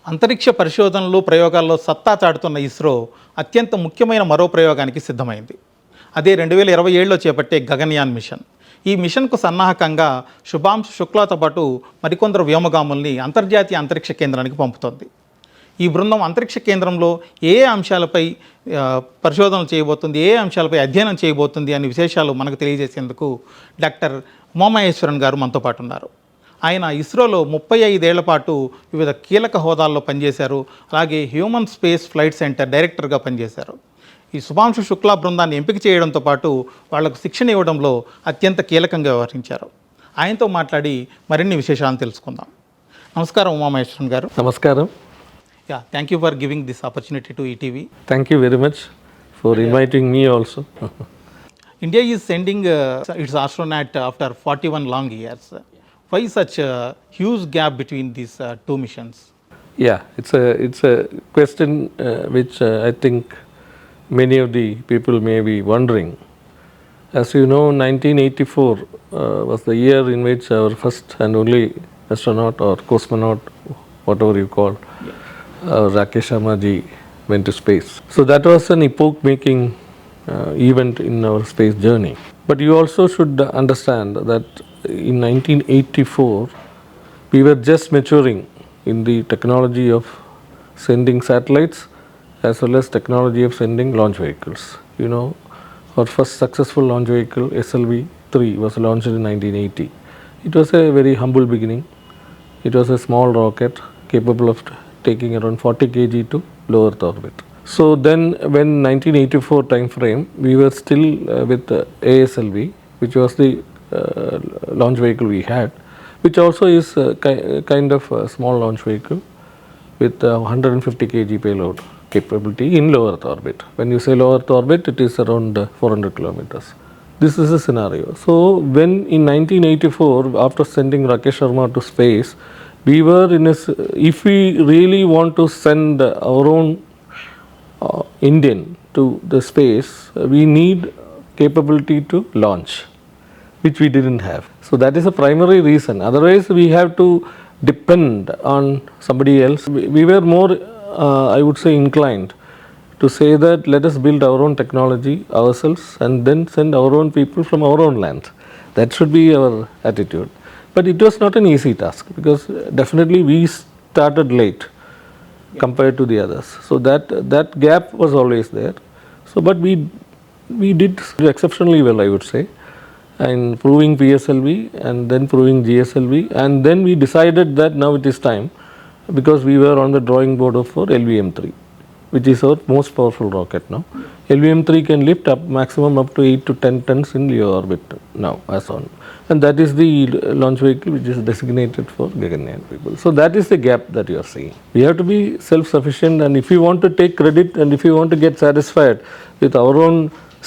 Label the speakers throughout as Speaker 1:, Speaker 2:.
Speaker 1: అంతరిక్ష పరిశోధనలు ప్రయోగాల్లో సత్తా చాటుతున్న ఇస్రో అత్యంత ముఖ్యమైన మరో ప్రయోగానికి సిద్ధమైంది. అదే 2027లో చేపట్టే గగన్యాన్ మిషన్. ఈ మిషన్కు సన్నాహకంగా శుభాంశు శుక్లాతో పాటు మరికొందరు వ్యోమగాముల్ని అంతర్జాతీయ అంతరిక్ష కేంద్రానికి పంపుతోంది. ఈ బృందం అంతరిక్ష కేంద్రంలో ఏ అంశాలపై పరిశోధనలు చేయబోతుంది, ఏ అంశాలపై అధ్యయనం చేయబోతుంది అనే విశేషాలు మనకు తెలియజేసేందుకు డాక్టర్ ఉమామహేశ్వరన్ గారు మనతో పాటు ఉన్నారు. ఆయన ఇస్రోలో 35 ఏళ్ల పాటు వివిధ కీలక హోదాల్లో పనిచేశారు. అలాగే హ్యూమన్ స్పేస్ ఫ్లైట్ సెంటర్ డైరెక్టర్గా పనిచేశారు. ఈ శుభాంశు శుక్లా బృందాన్ని ఎంపిక చేయడంతో పాటు వాళ్లకు శిక్షణ ఇవ్వడంలో అత్యంత కీలకంగా వ్యవహరించారు. ఆయనతో మాట్లాడి మరిన్ని విశేషాలను తెలుసుకుందాం. నమస్కారం ఉమామహేశ్వరన్ గారు.
Speaker 2: నమస్కారం.
Speaker 1: Thank you for giving this opportunity to ETV.
Speaker 2: Thank you very much for inviting me also.
Speaker 1: India is sending its astronaut after 41 long years. Why such a huge gap between these two missions?
Speaker 2: Yeah, it's a question which I think many of the people may be wondering. As you know, 1984 was the year in which our first and only astronaut or cosmonaut, whatever you call, Rakesh Sharma-ji went to space. So that was an epoch-making event in our space journey. But you also should understand that in 1984 we were just maturing in the technology of sending satellites as well as technology of sending launch vehicles. You know, our first successful launch vehicle SLV-3 was launched in 1980. It was a very humble beginning. It was a small rocket capable of taking around 40 kg to low Earth orbit. So then when 1984 time frame, we were still with ASLV, which was the launch vehicle we had, which also is kind of a small launch vehicle with 150 kg payload capability in low Earth orbit. When you say low Earth orbit, it is around 400 kilometers. This is a scenario. So when in 1984, after sending Rakesh Sharma to space, we were in a, if we really want to send our own Indian to the space, we need capability to launch, which we didn't have. So that is a primary reason. Otherwise, we have to depend on somebody else. We were more, I would say, inclined to say that let us build our own technology ourselves and then send our own people from our own land. That should be our attitude. But it was not an easy task because definitely we started late compared to the others. So that gap was always there. So but we did exceptionally well, I would say, in proving PSLV and then proving GSLV, and then we decided that now it is time, because we were on the drawing board for LVM-3, which is our most powerful rocket now. LVM-3 can lift up maximum up to 8 to 10 tons in LEO orbit now as on. And that is the launch vehicle which is designated for Gaganyaan people. So that is the gap that you are seeing. We have to be self-sufficient, and if you want to take credit and if you want to get satisfied with our own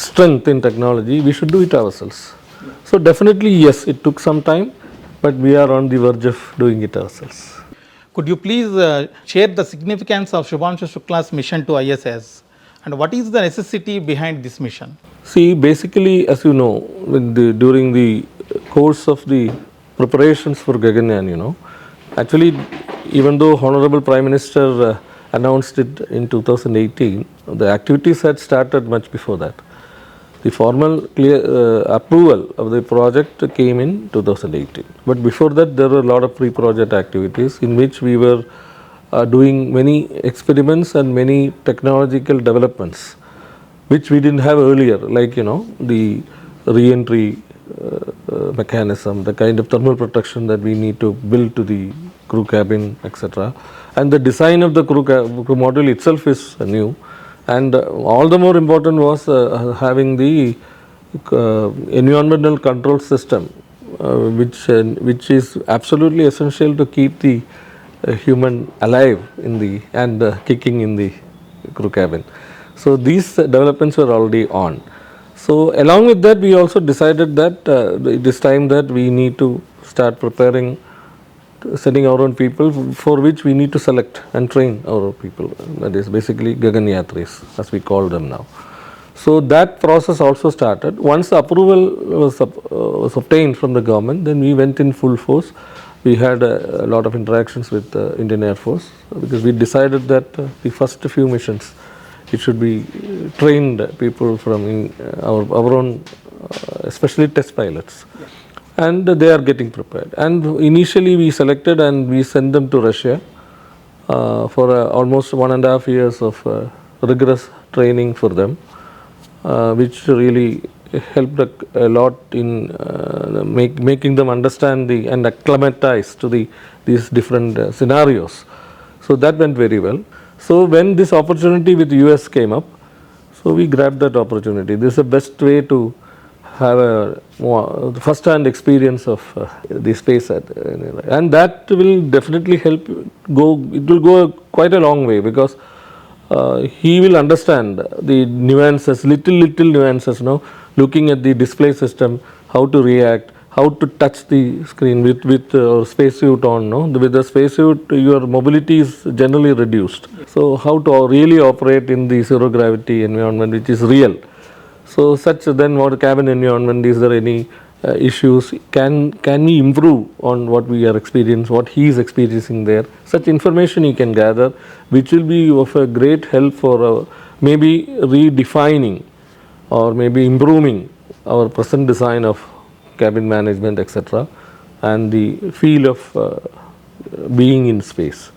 Speaker 2: strength in technology, we should do it ourselves. So definitely yes, it took some time, but we are on the verge of doing it ourselves.
Speaker 1: Could you please share the significance of Shubhanshu Shukla's mission to ISS, and what is the necessity behind this mission?
Speaker 2: See, basically, as you know, during the course of the preparations for Gaganyaan, you know, actually, even though Honorable Prime Minister announced it in 2018, the activities had started much before that. The formal approval of the project came in 2018. But before that, there were a lot of pre-project activities in which we were doing many experiments and many technological developments, which we didn't have earlier, like, you know, the re-entry mechanism, the kind of thermal protection that we need to build to the crew cabin, etc. And the design of the crew module itself is new. And all the more important was having the environmental control system, which is absolutely essential to keep the human alive in the and kicking in the crew cabin. So these developments were already on. So along with that, we also decided that it is time that we need to start preparing, sending our own people, for which we need to select and train our own people. That is basically Gaganyatris, as we call them now. So that process also started. Once the approval was obtained from the government, then we went in full force we had a lot of interactions with the Indian Air Force because we decided that the first few missions, it should be trained people from our own, especially test pilots. And they are getting prepared. And initially we selected and we sent them to Russia for almost 1.5 years of rigorous training for them, which really helped a lot in making them understand and acclimatize to these different scenarios. So that went very well. So when this opportunity with US came up, so we grabbed that opportunity. This is the best way to have a first-hand experience of the space, and that will definitely help go. It will go quite a long way because he will understand the nuances, little nuances. Looking at the display system, how to react, how to touch the screen with spacesuit on. With the spacesuit, your mobility is generally reduced. So how to really operate in the zero gravity environment, which is real. So such then what cabin environment, is there any issues, can we improve on what we are experiencing, what he is experiencing there. Such information he can gather, which will be of a great help for maybe redefining or maybe improving our present design of cabin management, etc., and the feel of being in space.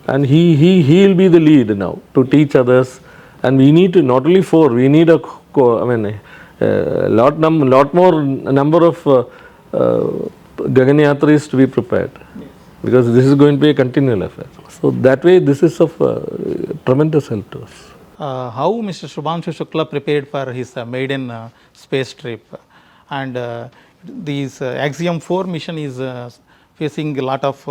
Speaker 2: And he will be the lead now to teach others. And we need to not only we need a lot more number of Gaganyatris to be prepared, because this is going to be a continual affair. So that way, this is of tremendous help to us.
Speaker 1: How Mr. Shubhanshu Shukla prepared for his maiden space trip, and this Axiom-4 mission is facing a lot of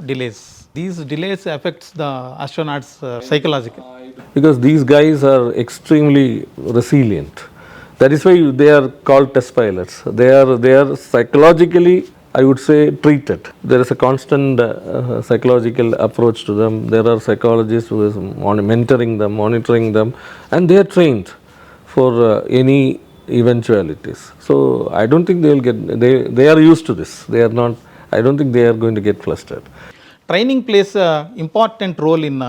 Speaker 1: delays. These delays affects the astronauts psychologically.
Speaker 2: Because these guys are extremely resilient. That is why they are called test pilots. They are psychologically, I would say, treated. There is a constant psychological approach to them. There are psychologists who is mentoring them, monitoring them, and they are trained for any eventualities. So I don't think they will get. They are used to this. They are not. I don't think they are going to get flustered.
Speaker 1: Training plays an important role in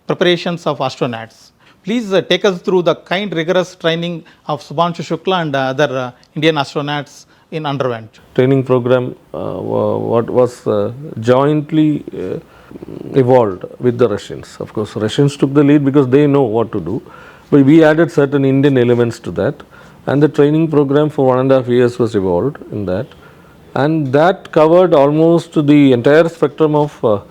Speaker 1: preparations of astronauts. Please take us through the rigorous training of Shubhanshu Shukla and other Indian astronauts underwent.
Speaker 2: Training program what was jointly evolved with the Russians. Of course, Russians took the lead because they know what to do, but we added certain Indian elements to that, and the training program for 1.5 years was evolved in that, and that covered almost the entire spectrum of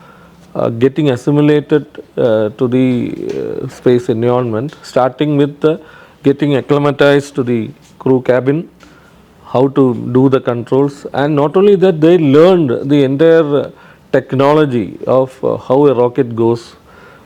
Speaker 2: getting assimilated to the space environment, starting with getting acclimatized to the crew cabin, how to do the controls, and not only that, they learned the entire technology of how a rocket goes,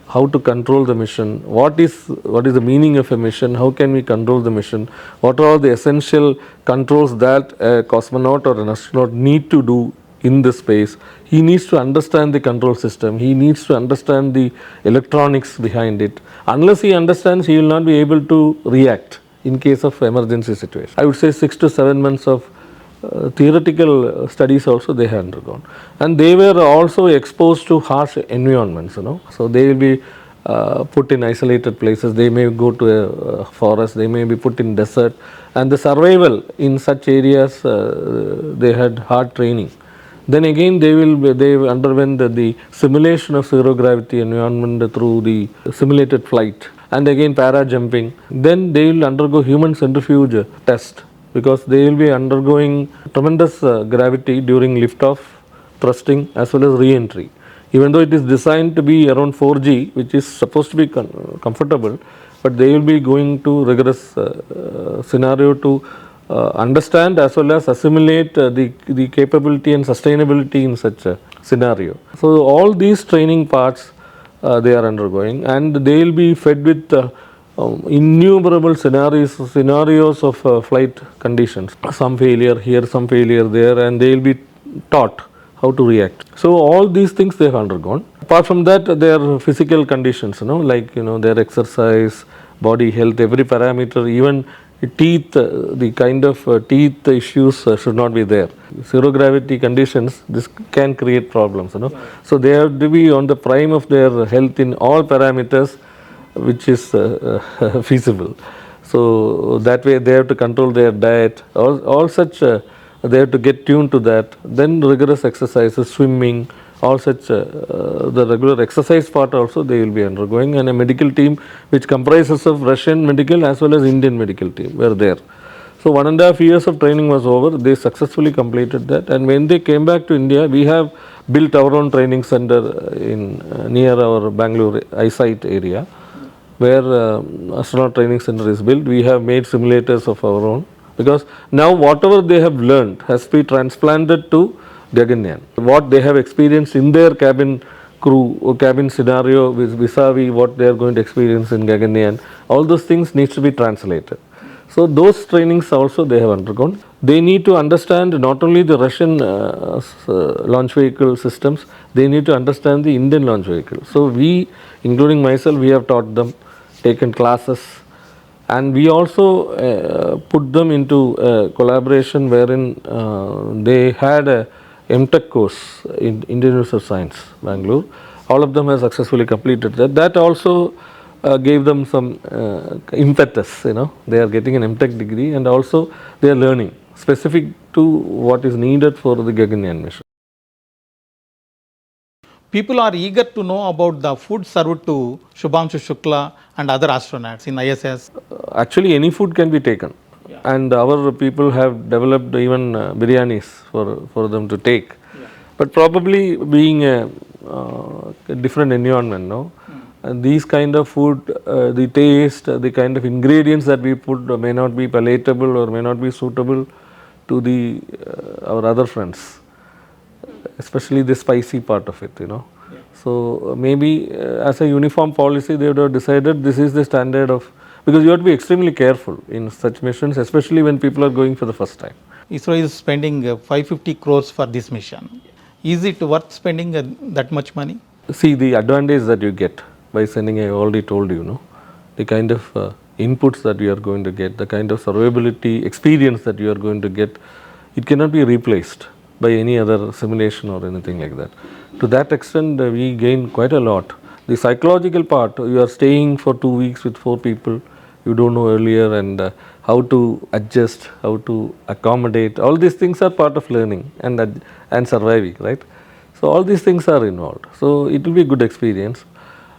Speaker 2: how to control the mission, what is the meaning of a mission, how can we control the mission, what are all the essential controls that a cosmonaut or an astronaut need to do in the space. He needs to understand the control system, he needs to understand the electronics behind it. Unless he understands, he will not be able to react in case of emergency situation. I would say 6 to 7 months of theoretical studies also they have undergone, and they were also exposed to harsh environments, so they will be put in isolated places. They may go to a forest, they may be put in desert, and the survival in such areas they had hard training. Then again they underwent the simulation of zero gravity environment through the simulated flight, and again para jumping. Then they will undergo human centrifuge test, because they will be undergoing tremendous gravity during liftoff, thrusting, as well as re-entry. Even though it is designed to be around 4G, which is supposed to be comfortable, but they will be going to rigorous scenario to understand as well as assimilate the capability and sustainability in such a scenario. So all these training parts they are undergoing, and they will be fed with innumerable scenarios of flight conditions, some failure here, some failure there, and they will be taught how to react. So all these things they have undergone. Apart from that, their physical conditions, like their exercise, body health, every parameter, even teeth, the kind of teeth issues should not be there. Zero gravity conditions, this can create problems, you know. So they have to be on the prime of their health in all parameters, which is feasible. So that way they have to control their diet, all such, they have to get tuned to that. Then rigorous exercises, swimming, all such, the regular exercise part also they will be undergoing, and a medical team which comprises of Russian medical as well as Indian medical team were there. So 1.5 years of training was over, they successfully completed that, and when they came back to India, we have built our own training center in near our Bangalore eyesight area, where Astronaut Training Center is built. We have made simulators of our own, because now whatever they have learned has to be transplanted to Gaganyaan. What they have experienced in their cabin crew or cabin scenario vis-a-vis what they are going to experience in Gaganyaan, all those things needs to be translated. So those trainings also they have undergone. They need to understand not only the Russian launch vehicle systems, they need to understand the Indian launch vehicle. So we, including myself, we have taught them, taken classes, and we also put them into collaboration wherein they had a MTech course in Indian University of Science, Bangalore. All of them have successfully completed that. That also gave them some impetus, you know. They are getting an MTech degree, and also they are learning specific to what is needed for the Gaganyaan mission.
Speaker 1: People are eager to know about the food served to Shubhanshu Shukla and other astronauts in ISS.
Speaker 2: Actually, any food can be taken, and our people have developed even biryanis for them to take. But probably being a different environment, no? And these kind of food, the taste, the kind of ingredients that we put may not be palatable or may not be suitable to the our other friends, especially the spicy part of it, you know. So maybe as a uniform policy they would have decided this is the standard of, because you have to be extremely careful in such missions, especially when people are going for the first time.
Speaker 1: ISRO is spending 550 crores for this mission. Is it worth spending that much money?
Speaker 2: See, the advantage that you get by sending, I already told you, no, the kind of inputs that you are going to get, the kind of survivability experience that you are going to get, it cannot be replaced by any other simulation or anything like that. To that extent, we gain quite a lot. The psychological part, you are staying for 2 weeks with 4 people, you don't know earlier, and how to adjust, how to accommodate, all these things are part of learning and surviving, right? So all these things are involved. So it will be a good experience.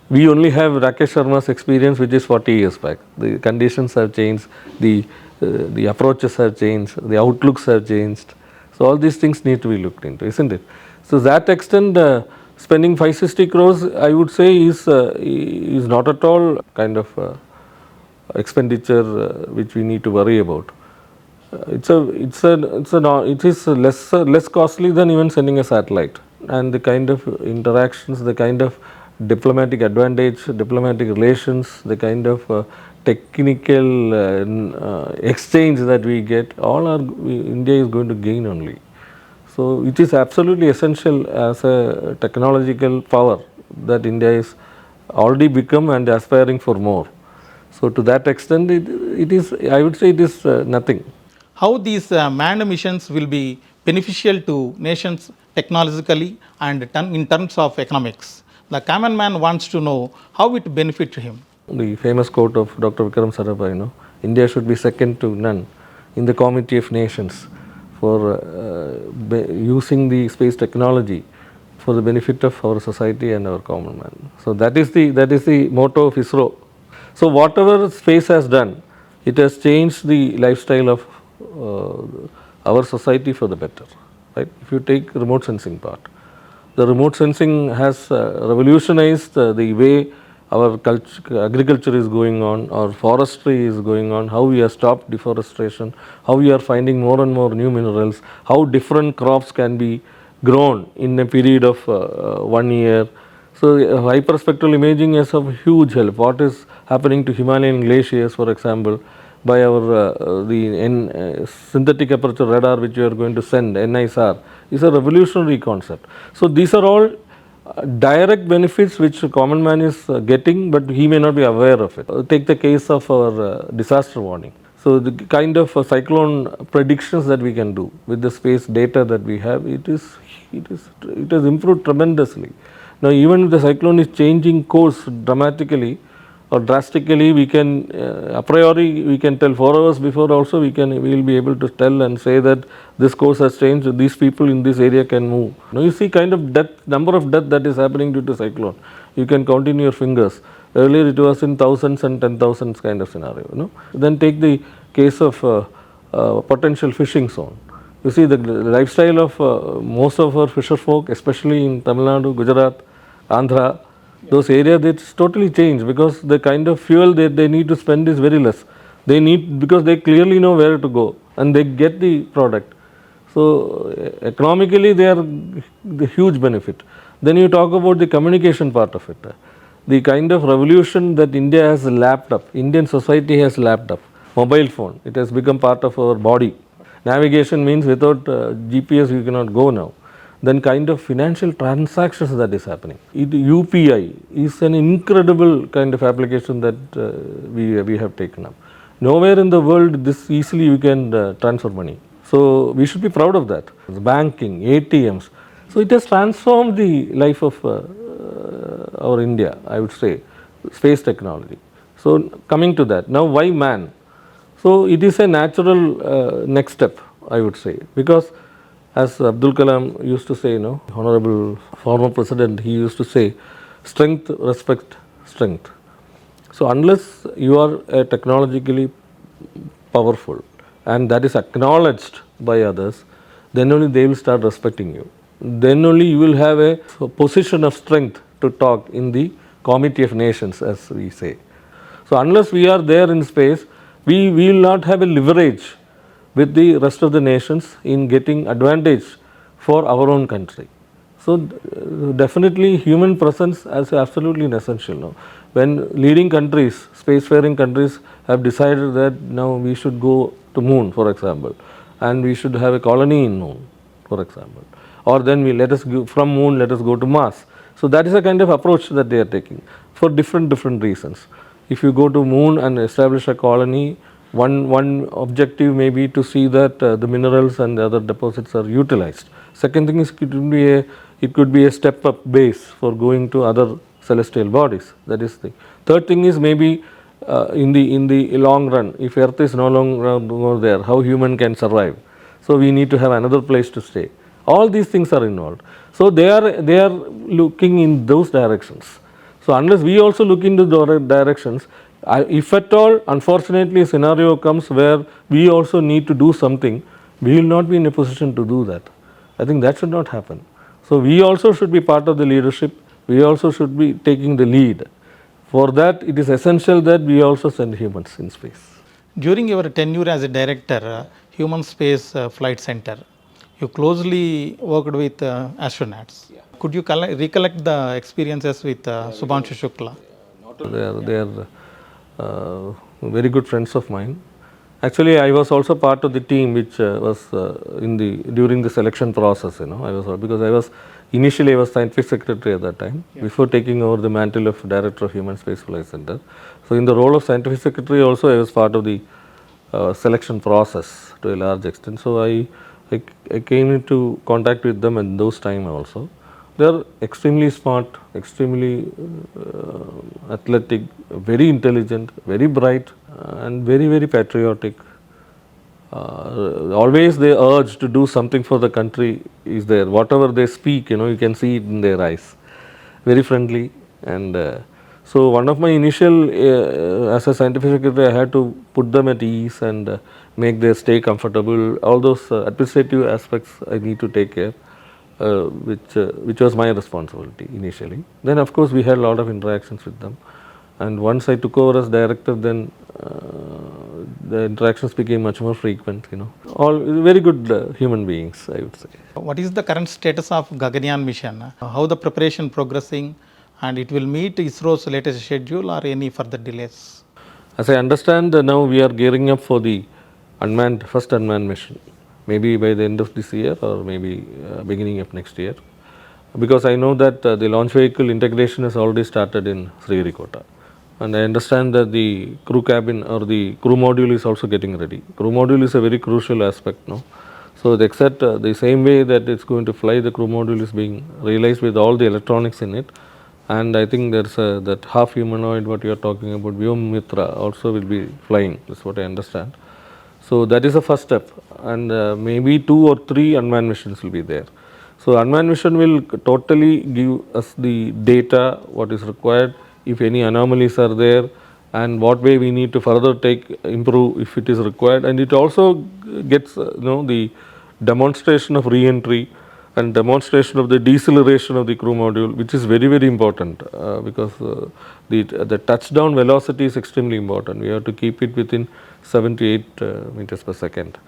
Speaker 2: We only have Rakesh Sharma's experience, which is 40 years back. The conditions have changed, the approaches have changed, the outlooks have changed. So all these things need to be looked into, isn't it? So that extent, spending 560 crores, I would say, is not at all kind of expenditure which we need to worry about. It is less costly than even sending a satellite, and the kind of interactions, the kind of diplomatic advantage, diplomatic relations, the kind of technical exchange that we get, India is going to gain only. So it is absolutely essential as a technological power that India is already become and aspiring for more. So to that extent, it is, I would say, it is nothing.
Speaker 1: How these manned missions will be beneficial to nations technologically and in terms of economics? The common man wants to know how it benefits him.
Speaker 2: The famous quote of Dr. Vikram Sarabhai, you know, India should be second to none in the Committee of Nations for using the space technology for the benefit of our society and our common man. So that is the motto of ISRO. So whatever space has done, it has changed the lifestyle of our society for the better, right? If you take remote sensing part, the remote sensing has revolutionized the way our agriculture is going on, our forestry is going on, how we have stopped deforestation, how we are finding more and more new minerals, how different crops can be grown in a period of 1 year. So hyperspectral imaging is of huge help. What is happening to Himalayan glaciers, for example, by our synthetic aperture radar which we are going to send, NISR, is a revolutionary concept. So these are all direct benefits which a common man is getting, but he may not be aware of it. Take the case of our disaster warning. So the kind of cyclone predictions that we can do with the space data that we have, it has improved tremendously. Now even if the cyclone is changing course dramatically or drastically, we can a priori we can tell 4 hours before also we will be able to tell and say that this course has changed, these people in this area can move. Now you see kind of number of death that is happening due to cyclone, you can count in your fingers. Earlier it was in thousands and 10,000s kind of scenario. Then take the case of potential fishing zone. You see the lifestyle of most of our fisher folk, especially in Tamil Nadu, Gujarat, Andhra, those areas, it's totally changed because the kind of fuel that they need to spend is very less. They need, because they clearly know where to go and they get the product. So economically they are the huge benefit. Then you talk about the communication part of it. The kind of revolution that India has lapped up, Indian society has lapped up. Mobile phone, it has become part of our body. Navigation means without GPS you cannot go now. Then kind of financial transactions that is happening. UPI is an incredible kind of application that we have taken up. Nowhere in the world this easily you can transfer money. So we should be proud of that. Banking, ATMs. So it has transformed the life of our India, I would say, space technology. So coming to that, now why man? So it is a natural next step, I would say, because as Abdul Kalam used to say, Honorable former president, he used to say, strength respect strength. So unless you are technologically powerful and that is acknowledged by others, then only they will start respecting you. Then only you will have a position of strength to talk in the Committee of Nations, as we say. So unless we are there in space, we will not have a leverage with the rest of the nations in getting advantage for our own country. So definitely human presence is absolutely essential. No? When leading countries, spacefaring countries have decided that now we should go to moon, for example, and we should have a colony in moon, for example, or then let us go from moon, let us go to Mars. So that is a kind of approach that they are taking for different reasons. If you go to moon and establish a colony, one objective may be to see that the minerals and the other deposits are utilized. Second thing is it could be a step up base for going to other celestial bodies. That is the third thing is maybe in the long run, if Earth is no longer there, how human can survive. So we need to have another place to stay. All these things are involved. So they are looking in those directions. So unless we also look into those directions, if at all unfortunately a scenario comes where we also need to do something, we will not be in a position to do that. I think that should not happen. So we also should be part of the leadership, we also should be taking the lead. For that it is essential that we also send humans in space.
Speaker 1: During your tenure as a director, Human Space Flight Center, you closely worked with astronauts. Yeah. Could you recollect the experiences with Shubhanshu Shukla?
Speaker 2: They are very good friends of mine. Actually, I was also part of the team which was during the selection process. Because I was initially scientific secretary at that time, before taking over the mantle of director of Human Space Flight Center. So in the role of scientific secretary also I was part of the selection process to a large extent. So I came into contact with them at those time also. They are extremely smart, extremely athletic, very intelligent, very bright, and very patriotic. Always they urge to do something for the country is there. Whatever they speak, you can see it in their eyes. Very friendly. And so one of my initial, as a scientific secretary, I had to put them at ease and make their stay comfortable. All those administrative aspects I need to take care. Which was my responsibility initially. Then of course we had a lot of interactions with them, and once I took over as director, then the interactions became much more frequent. All very good human beings, I would say.
Speaker 1: What is the current status of Gaganyaan mission? How the preparation progressing, and it will meet ISRO's latest schedule or any further delays?
Speaker 2: As I understand, now we are gearing up for the first unmanned mission. Maybe by the end of this year or maybe beginning of next year, because I know that the launch vehicle integration has already started in Sriharikota, And I understand that the crew cabin or the crew module is also getting ready. Crew module is a very crucial aspect, no? So except the same way that it's going to fly, the crew module is being realized with all the electronics in it. And I think there's that half humanoid what you are talking about, Vyomitra, also will be flying. That's what I understand. So that is the first step, and maybe 2 or 3 unmanned missions will be there. So unmanned mission will totally give us the data, what is required, if any anomalies are there, and what way we need to further improve if it is required. And it also gets the demonstration of re-entry and demonstration of the deceleration of the crew module, which is very, very important because the touchdown velocity is extremely important. We have to keep it within 7 to 8 meters per second.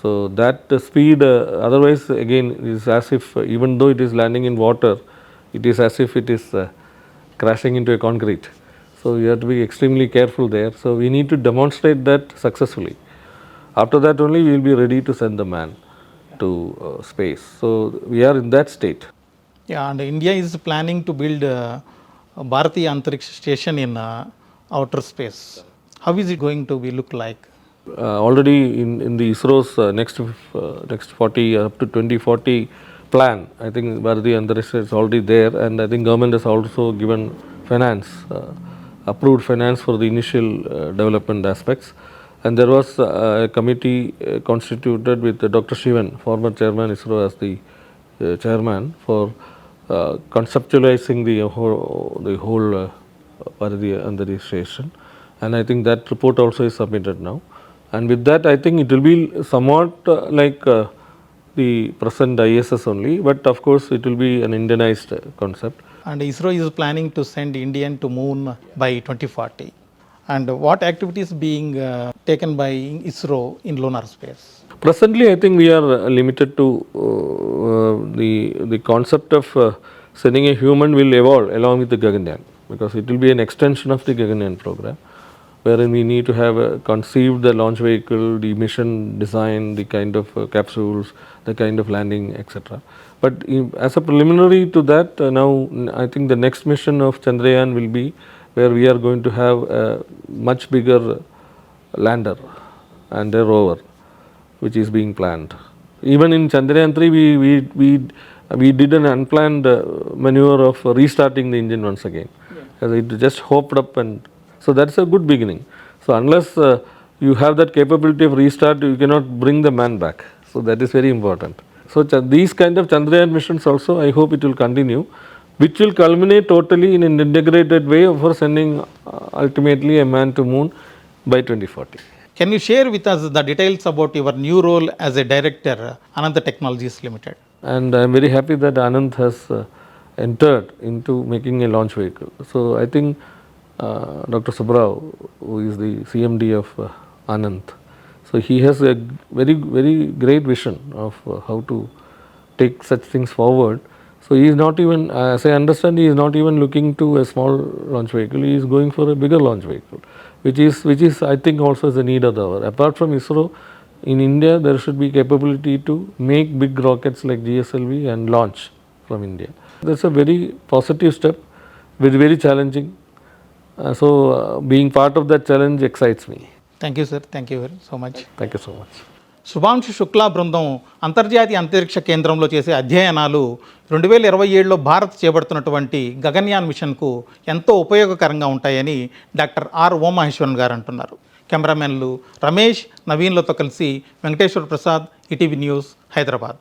Speaker 2: So that speed, otherwise again is as if even though it is landing in water, it is as if it is crashing into a concrete. So you have to be extremely careful there. So we need to demonstrate that successfully. After that only we will be ready to send the man to space. So we are in that state.
Speaker 1: Yeah, and India is planning to build Bharatiya Antariksha Station in outer space. How is it going to be look like?
Speaker 2: Already in the ISRO's next 40 up to 2040 plan, I think Bharatiya Antariksha is already there, and I think government has also given finance, approved finance for the initial development aspects. And there was a committee constituted with Dr. Shivan, former chairman ISRO, as the chairman for conceptualizing the whole Bharatiya Antariksha Station. And I think that report also is submitted now. And with that, I think it will be somewhat like the present ISS only, but of course it will be an Indianized concept.
Speaker 1: And ISRO is planning to send Indian to moon by 2040. And what activities being taken by ISRO in lunar space?
Speaker 2: Presently, I think we are limited to the concept of sending a human will evolve along with the Gaganyaan, because it will be an extension of the Gaganyaan program, wherein we need to have conceived the launch vehicle, the mission design, the kind of capsules, the kind of landing, etc. But as a preliminary to that, now I think the next mission of Chandrayaan will be where we are going to have a much bigger lander and a rover, which is being planned. Even in Chandrayaan 3, we did an unplanned maneuver of restarting the engine once again. Because it just hopped up, and so that's a good beginning. So unless you have that capability of restart, you cannot bring the man back. So that is very important. So these kind of Chandrayaan missions also, I hope it will continue, which will culminate totally in an integrated way for sending ultimately a man to moon by 2040.
Speaker 1: Can you share with us the details about your new role as a director, Ananta Technologies Limited?
Speaker 2: And I am very happy that Anand has entered into making a launch vehicle. So I think Dr. Subrao, who is the CMD of Anand, so he has a very, very great vision of how to take such things forward. So he is not even, as I understand, he is not even looking to a small launch vehicle. He is going for a bigger launch vehicle, which is I think also is the need of the hour. Apart from ISRO, in India there should be capability to make big rockets like GSLV and launch from India. That's a very positive step, very, very challenging. So being part of that challenge excites me.
Speaker 1: Thank you, sir. Thank you so much.
Speaker 2: Thank you so much.
Speaker 1: Shubhanshu Shukla బృందం అంతర్జాతీయ అంతరిక్ష కేంద్రంలో చేసే అధ్యయనాలు 2027లో భారత్ చేపడుతున్నటువంటి గగన్యాన్ మిషన్కు ఎంతో ఉపయోగకరంగా ఉంటాయని doctor are ఉమామహేశ్వరన్ గారు అంటున్నారు. కెమెరామెన్లు రమేష్, నవీన్లతో కలిసి వెంకటేశ్వర ప్రసాద్, ఈటీవీ న్యూస్, హైదరాబాద్.